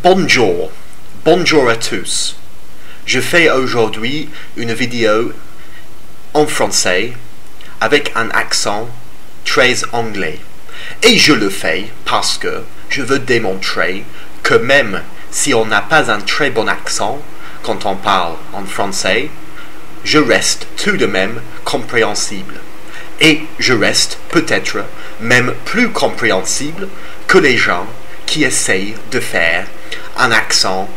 Bonjour, bonjour à tous. Je fais aujourd'hui une vidéo en français avec un accent très anglais. Et je le fais parce que je veux démontrer que même si on n'a pas un très bon accent quand on parle en français, je reste tout de même compréhensible. Et je reste peut-être même plus compréhensible que les gens qui essayent de faire un accent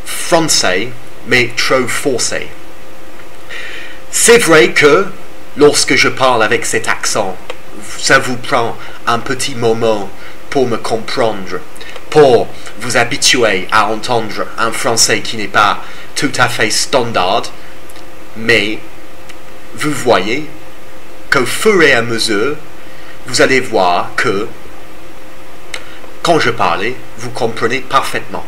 français mais trop forcé. C'est vrai que lorsque je parle avec cet accent, ça vous prend un petit moment pour me comprendre, pour vous habituer à entendre un français qui n'est pas tout à fait standard, mais vous voyez qu'au fur et à mesure, vous allez voir que quand je parlais, vous comprenez parfaitement.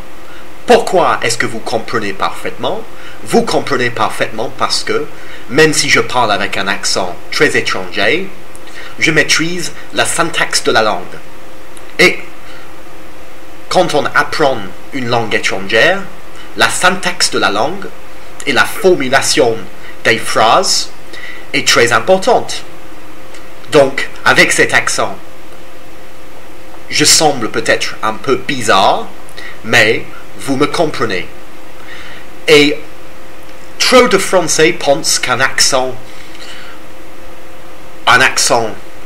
Pourquoi est-ce que vous comprenez parfaitement? Vous comprenez parfaitement parce que, même si je parle avec un accent très étranger, je maîtrise la syntaxe de la langue. Et quand on apprend une langue étrangère, la syntaxe de la langue et la formulation des phrases est très importante. Donc, avec cet accent, je semble peut-être un peu bizarre, mais vous me comprenez. Et trop de Français pensent qu'un accent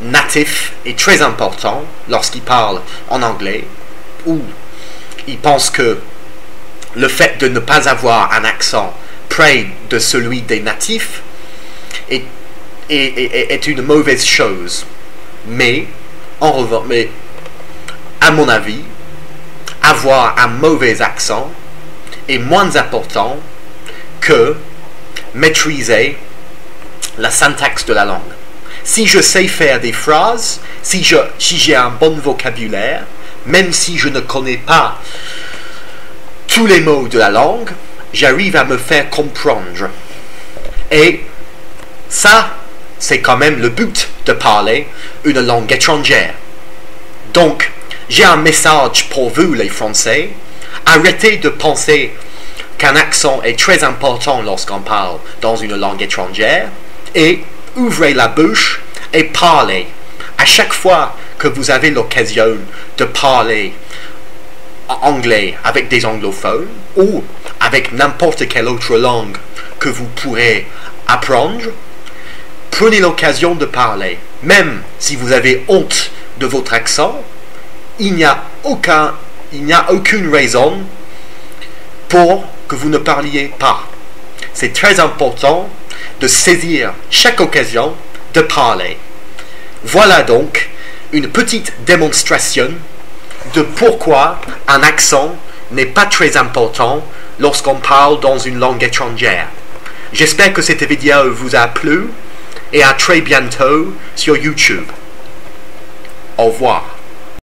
natif est très important lorsqu'ils parlent en anglais, ou ils pensent que le fait de ne pas avoir un accent près de celui des natifs est une mauvaise chose. Mais, en revanche, à mon avis, avoir un mauvais accent est moins important que maîtriser la syntaxe de la langue. Si je sais faire des phrases, si j'ai un bon vocabulaire, même si je ne connais pas tous les mots de la langue, j'arrive à me faire comprendre. Et ça, c'est quand même le but de parler une langue étrangère. Donc, j'ai un message pour vous les Français. Arrêtez de penser qu'un accent est très important lorsqu'on parle dans une langue étrangère et ouvrez la bouche et parlez. À chaque fois que vous avez l'occasion de parler anglais avec des anglophones ou avec n'importe quelle autre langue que vous pourrez apprendre, prenez l'occasion de parler. Même si vous avez honte de votre accent, il n'y a aucune raison pour que vous ne parliez pas. C'est très important de saisir chaque occasion de parler. Voilà donc une petite démonstration de pourquoi un accent n'est pas très important lorsqu'on parle dans une langue étrangère. J'espère que cette vidéo vous a plu et à très bientôt sur YouTube. Au revoir.